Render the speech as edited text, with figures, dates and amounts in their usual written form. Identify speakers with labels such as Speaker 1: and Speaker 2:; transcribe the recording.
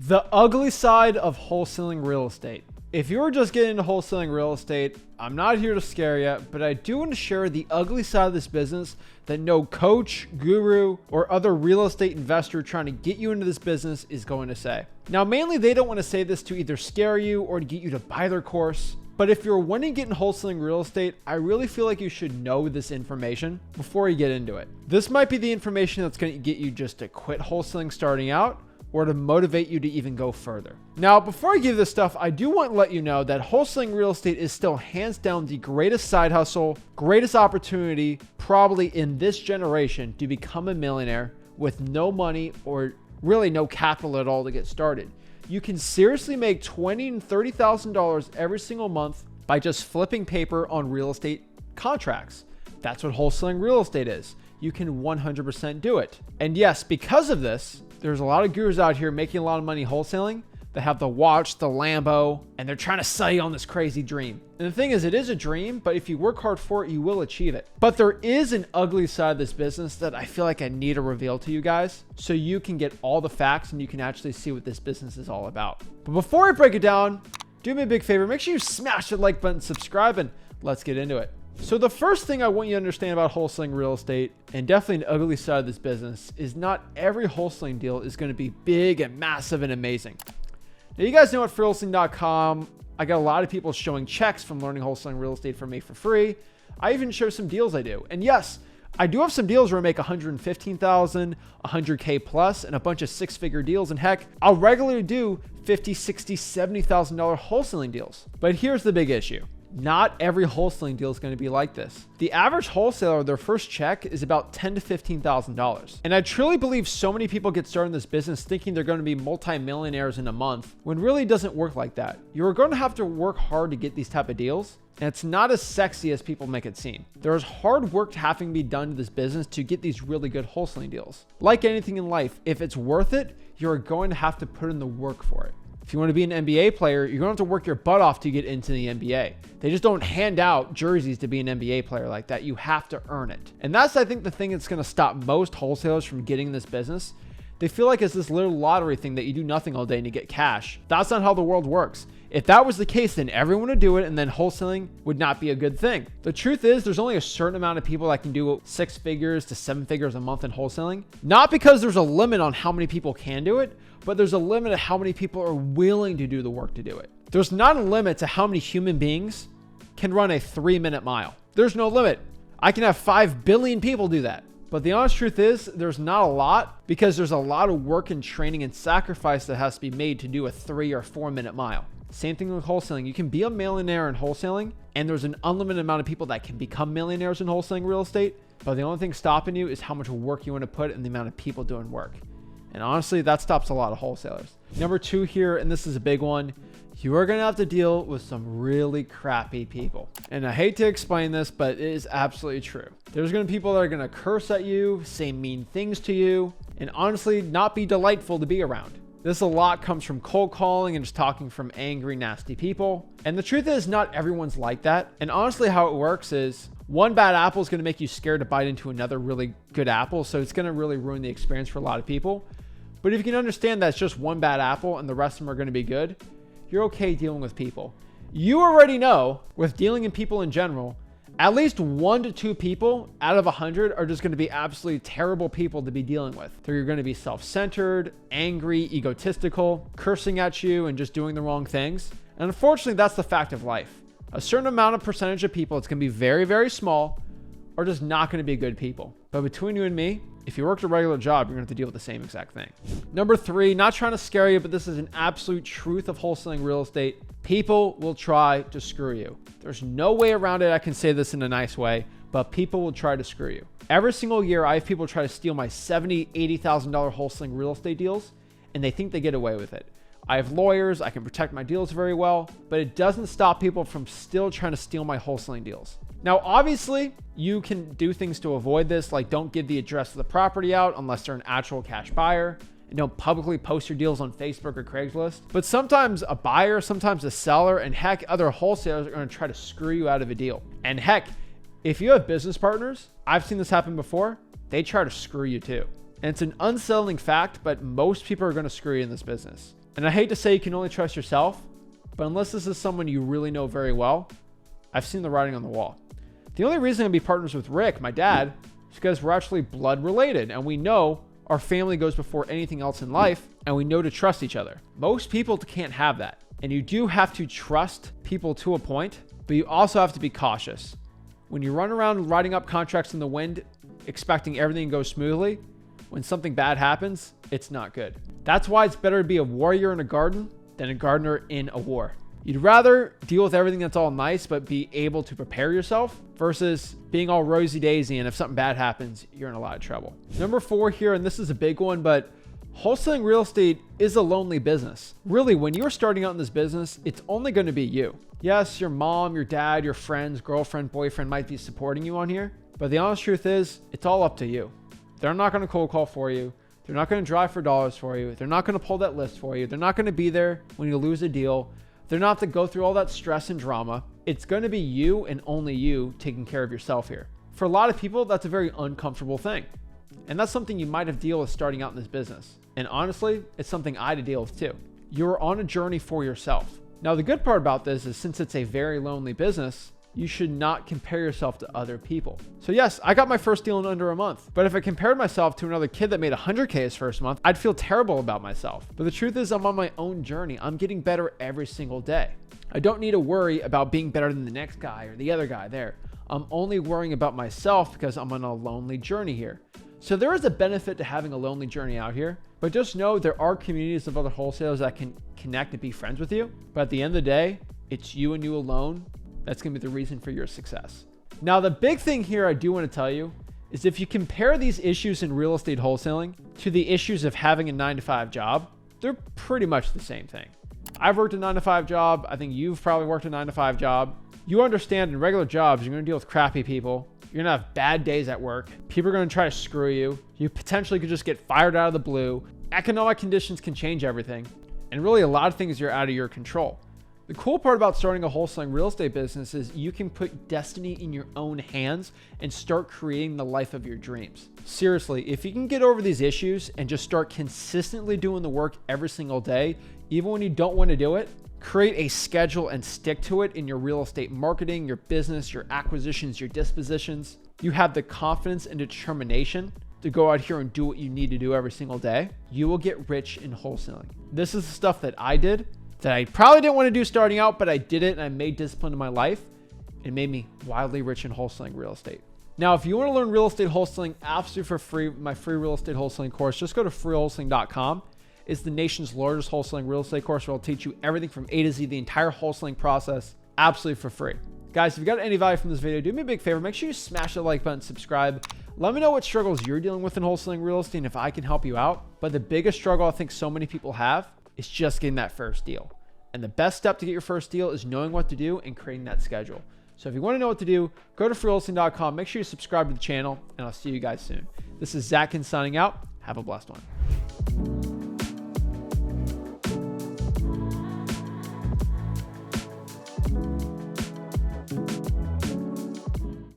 Speaker 1: The ugly side of wholesaling real estate. If you're just getting into wholesaling real estate, I'm not here to scare you, but I do want to share the ugly side of this business that no coach, guru, or other real estate investor trying to get you into this business is going to say. Now, mainly they don't want to say this to either scare you or to get you to buy their course. But if you're wanting to get in wholesaling real estate, I really feel like you should know this information before you get into it. This might be the information that's going to get you just to quit wholesaling starting out, or to motivate you to even go further. Now, before I give this stuff, I do want to let you know that wholesaling real estate is still hands down the greatest side hustle, greatest opportunity, probably in this generation to become a millionaire with no money or really no capital at all to get started. You can seriously make $20,000 and $30,000 every single month by just flipping paper on real estate contracts. That's what wholesaling real estate is. You can 100% do it. And yes, because of this, there's a lot of gurus out here making a lot of money wholesaling that have the watch, the Lambo, and they're trying to sell you on this crazy dream. And the thing is, it is a dream, but if you work hard for it, you will achieve it. But there is an ugly side of this business that I feel like I need to reveal to you guys so you can get all the facts and you can actually see what this business is all about. But before I break it down, do me a big favor, make sure you smash the like button, subscribe, and let's get into it. So the first thing I want you to understand about wholesaling real estate, and definitely an ugly side of this business, is not every wholesaling deal is going to be big and massive and amazing. Now, you guys know at freewholesaling.com, I got a lot of people showing checks from learning wholesaling real estate from me for free. I even show some deals I do. And yes, I do have some deals where I make $115,000, $100K plus, and a bunch of six-figure deals. And heck, I'll regularly do $50,000, $60,000, $70,000 wholesaling deals. But here's the big issue. Not every wholesaling deal is going to be like this. The average wholesaler, their first check is about $10,000 to $15,000. And I truly believe so many people get started in this business thinking they're going to be multimillionaires in a month, when really it doesn't work like that. You're going to have to work hard to get these type of deals. And it's not as sexy as people make it seem. There's hard work having to be done to this business to get these really good wholesaling deals. Like anything in life, if it's worth it, you're going to have to put in the work for it. If you want to be an NBA player, you're going to have to work your butt off to get into the NBA. They just don't hand out jerseys to be an NBA player like that. You have to earn it. And that's, I think, the thing that's going to stop most wholesalers from getting this business. They feel like it's this little lottery thing that you do nothing all day and you get cash. That's not how the world works. If that was the case, then everyone would do it, and then wholesaling would not be a good thing. The truth is, there's only a certain amount of people that can do 6 figures to 7 figures a month in wholesaling. Not because there's a limit on how many people can do it, but there's a limit of how many people are willing to do the work to do it. There's not a limit to how many human beings can run a 3-minute mile. There's no limit. I can have 5 billion people do that. But the honest truth is, there's not a lot, because there's a lot of work and training and sacrifice that has to be made to do a 3 or 4 minute mile. Same thing with wholesaling. You can be a millionaire in wholesaling, and there's an unlimited amount of people that can become millionaires in wholesaling real estate. But the only thing stopping you is how much work you want to put and the amount of people doing work. And honestly, that stops a lot of wholesalers. Number 2 here, and this is a big one, you are going to have to deal with some really crappy people. And I hate to explain this, but it is absolutely true. There's going to be people that are going to curse at you, say mean things to you, and honestly not be delightful to be around. This a lot comes from cold calling and just talking from angry, nasty people. And the truth is, not everyone's like that. And honestly, how it works is one bad apple is going to make you scared to bite into another really good apple. So it's going to really ruin the experience for a lot of people. But if you can understand that it's just one bad apple and the rest of them are going to be good, you're okay dealing with people. You already know with dealing in people in general, at least 1 to 2 people out of 100 are just going to be absolutely terrible people to be dealing with. They're going to be self-centered, angry, egotistical, cursing at you, and just doing the wrong things. And unfortunately, that's the fact of life. A certain amount of percentage of people, it's going to be very, very small, are just not going to be good people. But between you and me, if you worked a regular job, you're going to have to deal with the same exact thing. Number 3, not trying to scare you, but this is an absolute truth of wholesaling real estate. People will try to screw you. There's no way around it. I can say this in a nice way, but people will try to screw you. Every single year, I have people try to steal my $70,000, $80,000 wholesaling real estate deals, and they think they get away with it. I have lawyers. I can protect my deals very well, but it doesn't stop people from still trying to steal my wholesaling deals. Now, obviously, you can do things to avoid this, like don't give the address of the property out unless they're an actual cash buyer, and don't publicly post your deals on Facebook or Craigslist. But sometimes a buyer, sometimes a seller, and heck, other wholesalers are going to try to screw you out of a deal. And heck, if you have business partners, I've seen this happen before, they try to screw you too. And it's an unsettling fact, but most people are going to screw you in this business. And I hate to say you can only trust yourself, but unless this is someone you really know very well, I've seen the writing on the wall. The only reason I'm be partners with Rick, my dad, is because we're actually blood related and we know our family goes before anything else in life and we know to trust each other. Most people can't have that. And you do have to trust people to a point, but you also have to be cautious. When you run around writing up contracts in the wind, expecting everything to go smoothly, when something bad happens, it's not good. That's why it's better to be a warrior in a garden than a gardener in a war. You'd rather deal with everything that's all nice, but be able to prepare yourself versus being all rosy daisy. And if something bad happens, you're in a lot of trouble. Number 4 here, and this is a big one, but wholesaling real estate is a lonely business. Really, when you're starting out in this business, it's only going to be you. Yes, your mom, your dad, your friends, girlfriend, boyfriend might be supporting you on here, but the honest truth is it's all up to you. They're not going to cold call for you. They're not going to drive for dollars for you. They're not going to pull that list for you. They're not going to be there when you lose a deal. They're not to go through all that stress and drama. It's going to be you and only you taking care of yourself here. For a lot of people, that's a very uncomfortable thing. And that's something you might have dealt with starting out in this business. And honestly, it's something I had to deal with too. You're on a journey for yourself. Now, the good part about this is since it's a very lonely business, you should not compare yourself to other people. So yes, I got my first deal in under a month, but if I compared myself to another kid that made 100K his first month, I'd feel terrible about myself. But the truth is I'm on my own journey. I'm getting better every single day. I don't need to worry about being better than the next guy or the other guy there. I'm only worrying about myself because I'm on a lonely journey here. So there is a benefit to having a lonely journey out here, but just know there are communities of other wholesalers that can connect and be friends with you. But at the end of the day, it's you and you alone. That's going to be the reason for your success. Now, the big thing here I do want to tell you is if you compare these issues in real estate wholesaling to the issues of having a 9-to-5 job, they're pretty much the same thing. I've worked a 9-to-5 job. I think you've probably worked a 9-to-5 job. You understand in regular jobs, you're going to deal with crappy people. You're going to have bad days at work. People are going to try to screw you. You potentially could just get fired out of the blue. Economic conditions can change everything. And really a lot of things are out of your control. The cool part about starting a wholesaling real estate business is you can put destiny in your own hands and start creating the life of your dreams. Seriously, if you can get over these issues and just start consistently doing the work every single day, even when you don't want to do it, create a schedule and stick to it in your real estate marketing, your business, your acquisitions, your dispositions. You have the confidence and determination to go out here and do what you need to do every single day. You will get rich in wholesaling. This is the stuff that I did that I probably didn't want to do starting out, but I did it and I made discipline in my life. It made me wildly rich in wholesaling real estate. Now, if you want to learn real estate wholesaling absolutely for free, my free real estate wholesaling course, just go to freewholesaling.com. It's the nation's largest wholesaling real estate course where I'll teach you everything from A to Z, the entire wholesaling process, absolutely for free. Guys, if you got any value from this video, do me a big favor. Make sure you smash the like button, subscribe. Let me know what struggles you're dealing with in wholesaling real estate and if I can help you out. But the biggest struggle I think so many people have is just getting that first deal. And the best step to get your first deal is knowing what to do and creating that schedule. So if you want to know what to do, go to freewholesaling.com. Make sure you subscribe to the channel, and I'll see you guys soon. This is Zach Ginn signing out. Have a blessed one.